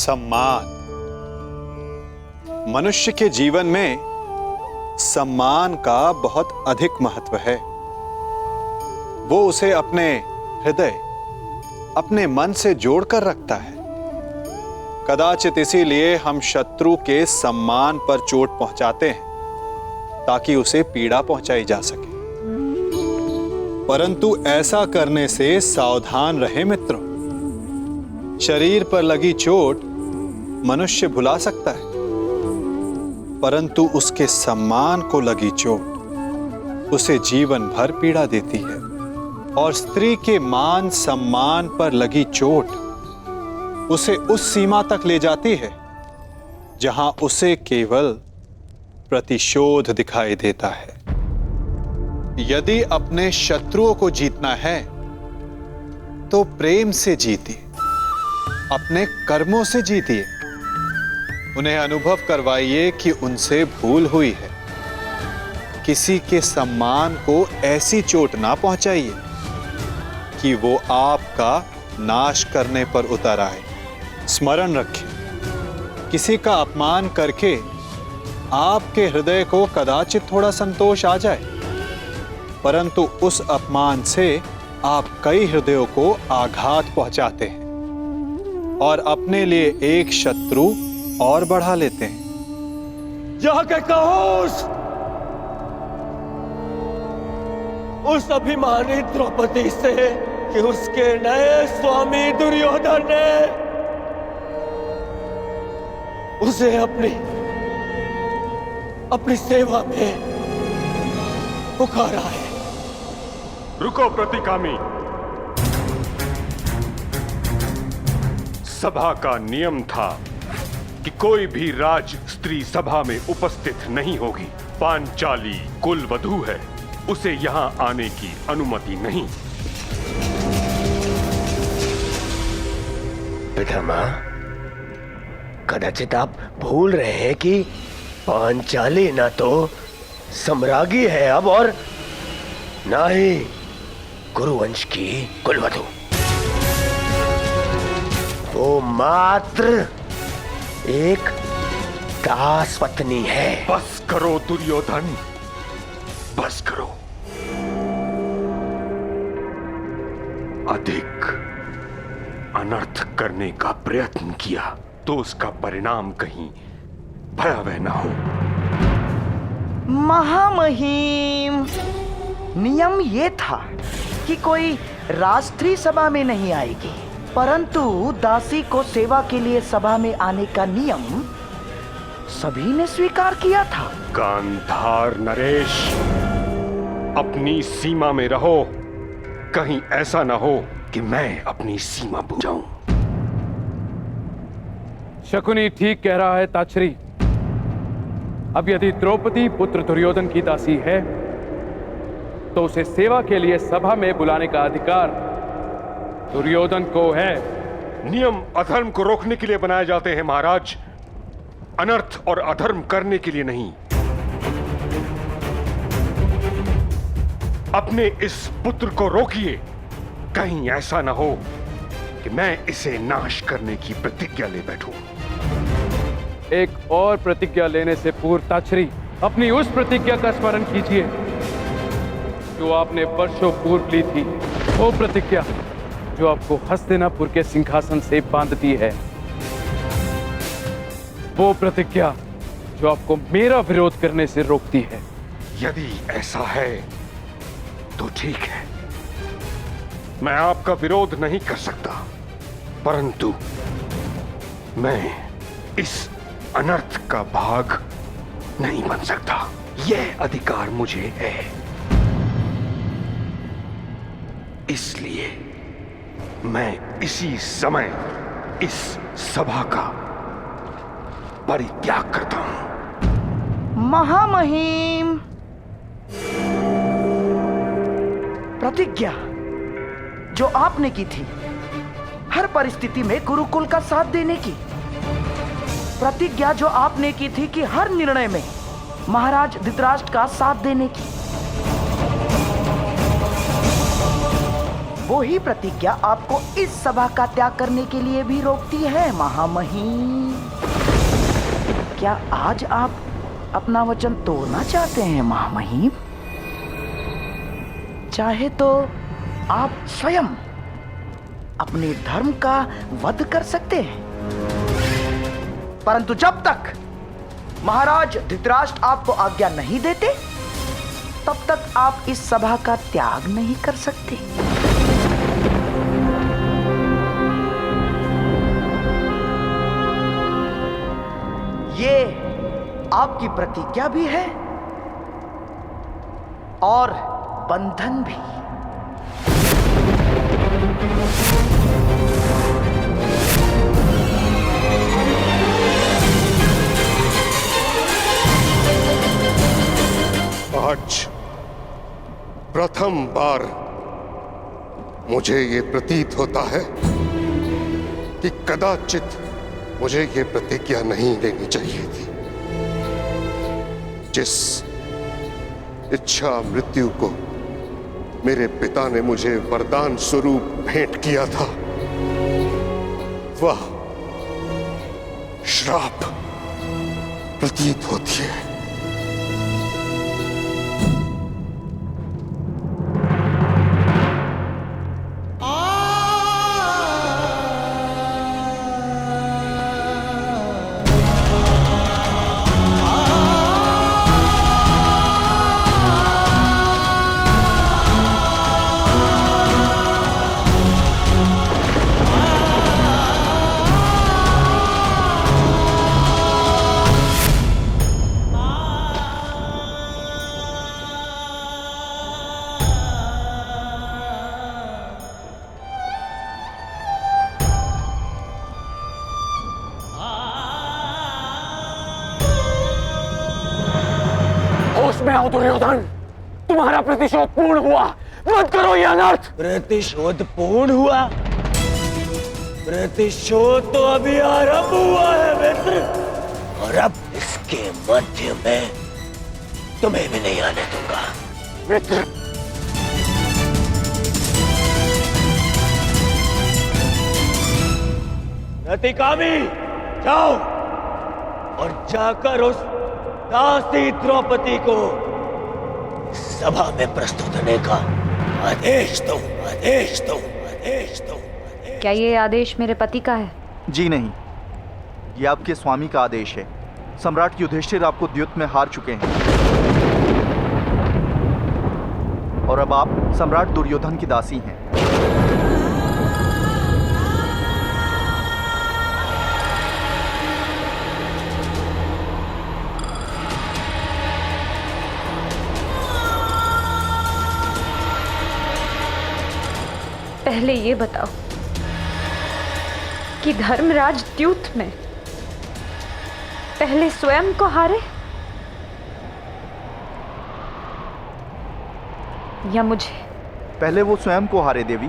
सम्मान। मनुष्य के जीवन में सम्मान का बहुत अधिक महत्व है। वो उसे अपने हृदय, अपने मन से जोड़कर रखता है। कदाचित इसीलिए हम शत्रु के सम्मान पर चोट पहुंचाते हैं ताकि उसे पीड़ा पहुंचाई जा सके। परंतु ऐसा करने से सावधान रहे मित्रों। शरीर पर लगी चोट मनुष्य भुला सकता है, परंतु उसके सम्मान को लगी चोट उसे जीवन भर पीड़ा देती है। और स्त्री के मान सम्मान पर लगी चोट उसे उस सीमा तक ले जाती है जहां उसे केवल प्रतिशोध दिखाई देता है। यदि अपने शत्रुओं को जीतना है तो प्रेम से जीतिए, अपने कर्मों से जीतिए। उन्हें अनुभव करवाइए कि उनसे भूल हुई है। किसी के सम्मान को ऐसी चोट ना पहुंचाइए कि वो आपका नाश करने पर उतर आए। स्मरण रखें, किसी का अपमान करके आपके हृदय को कदाचित थोड़ा संतोष आ जाए, परंतु उस अपमान से आप कई हृदयों को आघात पहुंचाते हैं और अपने लिए एक शत्रु और बढ़ा लेते हैं। जाके कहो उस अभिमानी द्रौपदी से कि उसके नए स्वामी दुर्योधन ने उसे अपनी सेवा में पुकारा है। रुको प्रतिकामी। सभा का नियम था कि कोई भी राज स्त्री सभा में उपस्थित नहीं होगी। पांचाली कुल वधू है, उसे यहां आने की अनुमति नहीं। पितामह, कदाचित आप भूल रहे हैं कि पांचाली ना तो सम्राज्ञी है अब, और ना ही कुरुवंश की कुलवधू। वो मात्र एक दास पत्नी है। बस करो दुर्योधन, बस करो। अधिक अनर्थ करने का प्रयत्न किया तो उसका परिणाम कहीं भयावह न हो। महामहिम, नियम ये था कि कोई राष्ट्रीय सभा में नहीं आएगी, परंतु दासी को सेवा के लिए सभा में आने का नियम सभी ने स्वीकार किया था। गांधार नरेश, अपनी सीमा में रहो। कहीं ऐसा न हो कि मैं अपनी सीमा भूल जाऊं। शकुनी ठीक कह रहा है ताछरी। अब यदि द्रौपदी पुत्र दुर्योधन की दासी है तो उसे सेवा के लिए सभा में बुलाने का अधिकार दुर्योधन को है। नियम अधर्म को रोकने के लिए बनाए जाते हैं महाराज, अनर्थ और अधर्म करने के लिए नहीं। अपने इस पुत्र को रोकिए, कहीं ऐसा ना हो कि मैं इसे नाश करने की प्रतिज्ञा ले बैठूं। एक और प्रतिज्ञा लेने से पूर्व ताछरी, अपनी उस प्रतिज्ञा का स्मरण कीजिए जो आपने वर्षों पूर्व ली थी। वो प्रतिज्ञा जो आपको हस्तिनापुर के सिंहासन से बांधती है। वो प्रतिज्ञा जो आपको मेरा विरोध करने से रोकती है। यदि ऐसा है तो ठीक है, मैं आपका विरोध नहीं कर सकता, परंतु मैं इस अनर्थ का भाग नहीं बन सकता। यह अधिकार मुझे है, इसलिए मैं इसी समय इस सभा का परित्याग करता हूं। महामहिम, प्रतिज्ञा जो आपने की थी हर परिस्थिति में गुरुकुल का साथ देने की, प्रतिज्ञा जो आपने की थी कि हर निर्णय में महाराज धृतराष्ट्र का साथ देने की, वो वो ही प्रतिज्ञा आपको इस सभा का त्याग करने के लिए भी रोकती है महामहिम। क्या आज आप अपना वचन तोड़ना चाहते हैं महामहिम? चाहे तो आप स्वयं अपने धर्म का वध कर सकते हैं, परंतु जब तक महाराज धृतराष्ट्र आपको आज्ञा नहीं देते तब तक आप इस सभा का त्याग नहीं कर सकते। ये आपकी प्रतिज्ञा भी है और बंधन भी। आज प्रथम बार मुझे ये प्रतीत होता है कि कदाचित मुझे ये प्रतिज्ञा नहीं लेनी चाहिए थी। जिस इच्छा मृत्यु को मेरे पिता ने मुझे वरदान स्वरूप भेंट किया था, वह श्राप प्रतीत होती है। होश में आओ दुर्योधन, तुम्हारा प्रतिशोध पूर्ण हुआ। मत करो यह अनर्थ। प्रतिशोध पूर्ण हुआ? प्रतिशोध तो अभी आरंभ हुआ है मित्र, और अब इसके मध्य में तुम्हें भी नहीं आने दूंगा। मित्र, रतिकामी, जाओ और जाकर उस दासी द्रौपदी को सभा में प्रस्तुत होने का आदेश दो, आदेश दो, आदेश दो। क्या ये आदेश मेरे पति का है? जी नहीं, ये आपके स्वामी का आदेश है। सम्राट युधिष्ठिर आपको द्युत में हार चुके हैं और अब आप सम्राट दुर्योधन की दासी हैं। पहले ये बताओ कि धर्मराज द्यूत में पहले स्वयं को हारे या मुझे? पहले वो स्वयं को हारे देवी।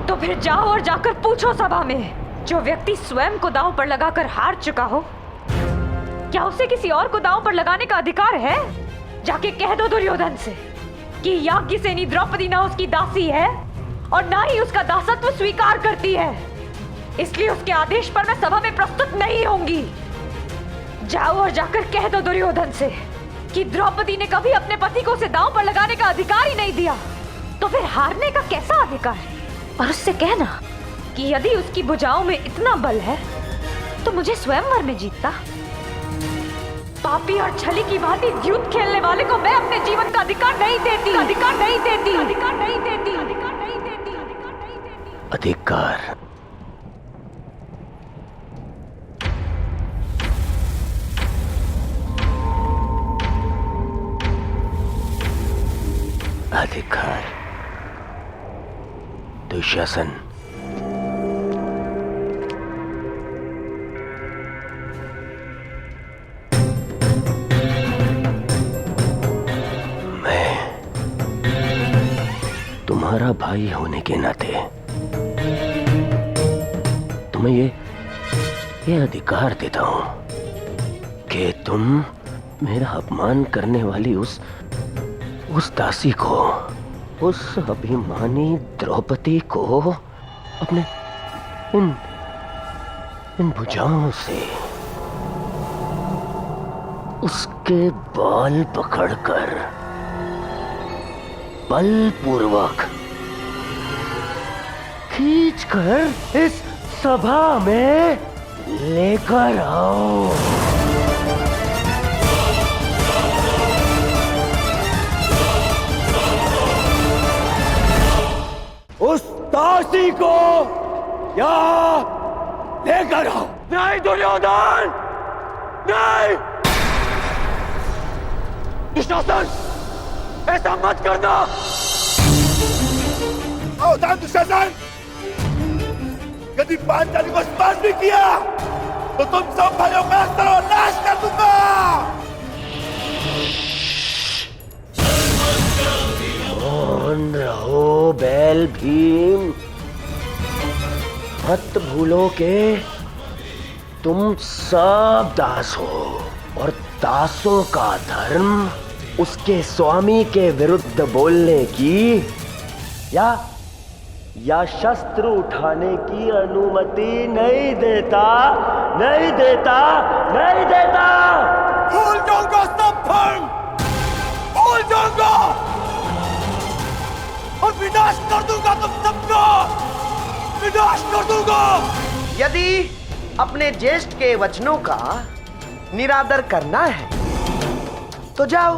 तो फिर जाओ और जाकर पूछो सभा में, जो व्यक्ति स्वयं को दांव पर लगाकर हार चुका हो, क्या उसे किसी और को दांव पर लगाने का अधिकार है? जाके कह दो दुर्योधन से कि याज्ञसेनी द्रौपदी ना उसकी दासी है और ना ही उसका दासत्व स्वीकार करती है, इसलिए उसके आदेश पर मैं सभा में प्रस्तुत नहीं होंगी। जाओ और जाकर कह दो दुर्योधन से कि द्रौपदी ने कभी अपने पति को उसे दांव पर लगाने का अधिकार ही नहीं दिया, तो फिर हारने का कैसा अधिकार? और उससे कहना कि यदि उसकी भुजाओं में इतना बल है तो मुझे स्वयंवर में जीतता। पापी और छली की भांति द्यूत खेलने वाले को मैं अपने जीवन का अधिकार नहीं देती, अधिकार नहीं देती, अधिकार नहीं देती, अधिकार नहीं देती, अधिकार नहीं देती। अधिकार? अधिकार? दुशासन, तुम्हारा भाई होने के नाते तुम्हें ये अधिकार देता हूं कि तुम मेरा अपमान करने वाली उस दासी को, उस अभिमानी द्रौपदी को अपने इन भुजाओं से उसके बाल पकड़कर बलपूर्वक खींचकर इस सभा में लेकर आओ। उस दासी को यहाँ लेकर आओ। नहीं दुर्योधन, नहीं। दुशासन, ऐसा मत करना। सावधान दुशासन, यदि पांचाली को स्पर्श भी किया तो तुम सब भाइयों का सर्वनाश कर दूंगा। कौन रहो बैल भीम, मत भूलो के तुम सब दास हो और दासों का धर्म उसके स्वामी के विरुद्ध बोलने की या शस्त्र उठाने की अनुमति नहीं देता, नहीं देता, नहीं देता। भूल जाऊंगा सब धर्म, भूल जाऊंगा और विनाश कर दूंगा तुम सबका, विनाश कर दूंगा। यदि अपने ज्येष्ठ के वचनों का निरादर करना है तो जाओ,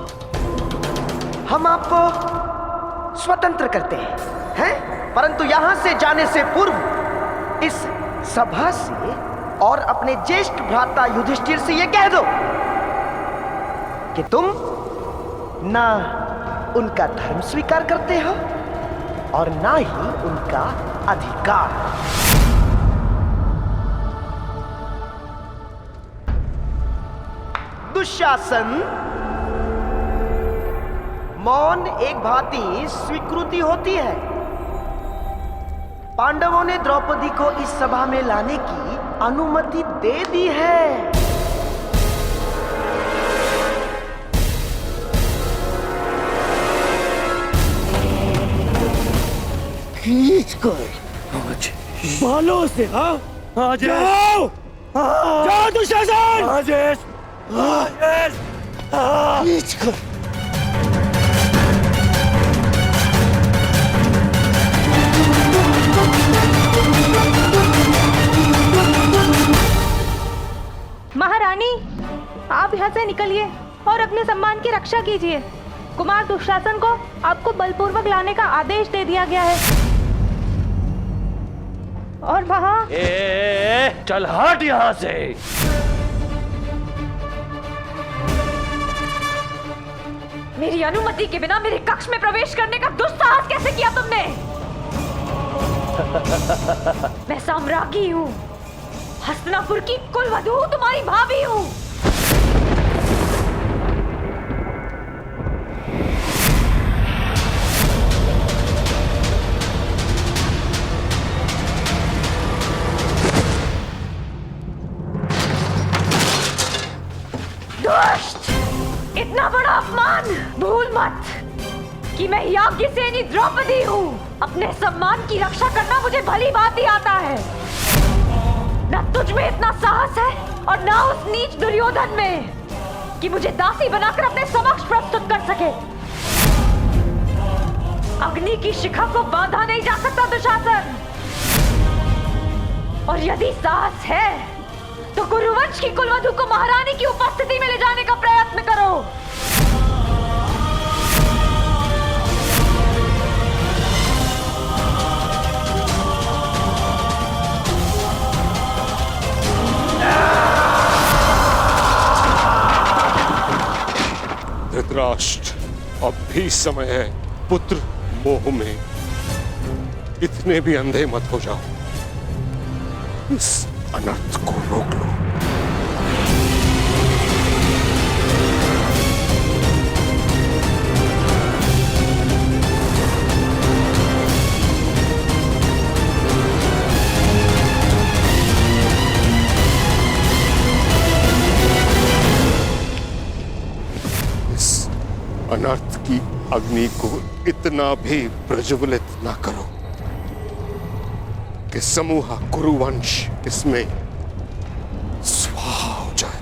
हम आपको स्वतंत्र करते हैं? परंतु यहां से जाने से पूर्व इस सभा से और अपने ज्येष्ठ भ्राता युधिष्ठिर से यह कह दो कि तुम ना उनका धर्म स्वीकार करते हो और ना ही उनका अधिकार। दुशासन, मौन एक भांति स्वीकृति होती है। पांडवों ने द्रौपदी को इस सभा में लाने की अनुमति दे दी है। खींच कर बालों से, हाँ, जाओ, जाओ दुशासन, खींच कर। महारानी, आप यहाँ से निकलिए और अपने सम्मान की रक्षा कीजिए। कुमार दुशासन को आपको बलपूर्वक लाने का आदेश दे दिया गया है। और वहाँ चल हट यहाँ से। मेरी अनुमति के बिना मेरे कक्ष में प्रवेश करने का दुस्साहस कैसे किया तुमने? मैं साम्राज्ञी हूँ, हस्तिनापुर की कुलवधू, तुम्हारी भाभी हूँ। दुष्ट! इतना बड़ा अपमान! भूल मत कि मैं याज्ञसेनी द्रौपदी हूँ। अपने सम्मान की रक्षा करना मुझे भली भांति आता है। ना तुझ में इतना साहस है और ना उस नीच दुर्योधन में कि मुझे दासी बनाकर अपने समक्ष प्रस्तुत कर सके। अग्नि की शिखा को बांधा नहीं जा सकता दुशासन। और यदि साहस है तो कुरुवंश की कुलवधू को महारानी की उपस्थिति में ले जाने का प्रयत्न करो। धृतराष्ट्र, अब भी समय है। पुत्र मोह में इतने भी अंधे मत हो जाओ। इस अनर्थ को रोक लो। अनर्थ की अग्नि को इतना भी प्रज्वलित न करो कि समूह कुरुवंश इसमें स्वाहा हो जाए।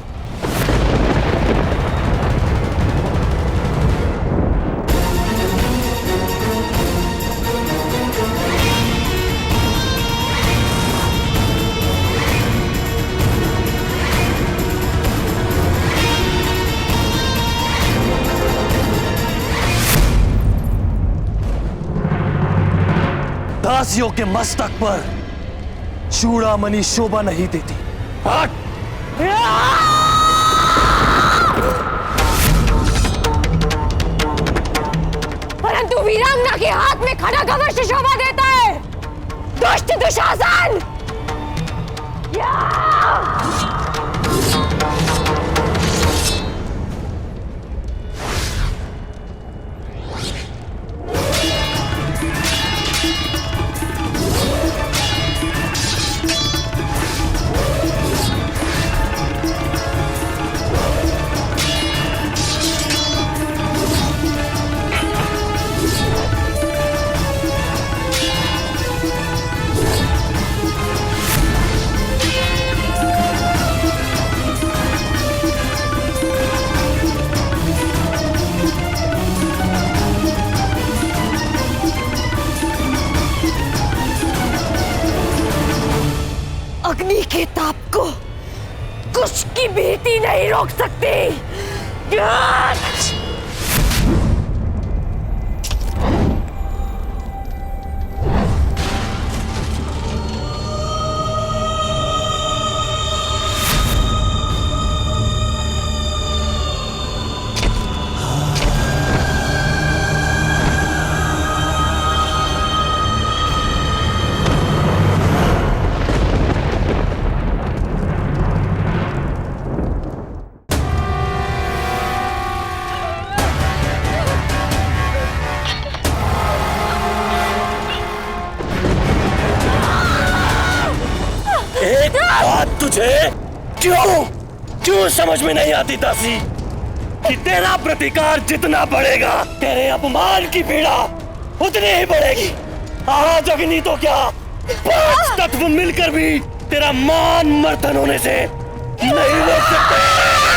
दासियों के मस्तक पर चूड़ामणि शोभा नहीं देती। हट! परंतु वीरांगना के हाथ में खड्ग अवश्य शोभा देता है। दुष्ट दुशासन! अग्नि के ताप को कुछ की भीति नहीं रोक सकती। एक बात तुझे क्यों समझ में नहीं आती दासी कि तेरा प्रतिकार जितना बढ़ेगा तेरे अपमान की पीड़ा उतनी ही बढ़ेगी। आज अग्नि तो क्या 5 तत्व मिलकर भी तेरा मान मर्दन होने से नहीं रोक सकते।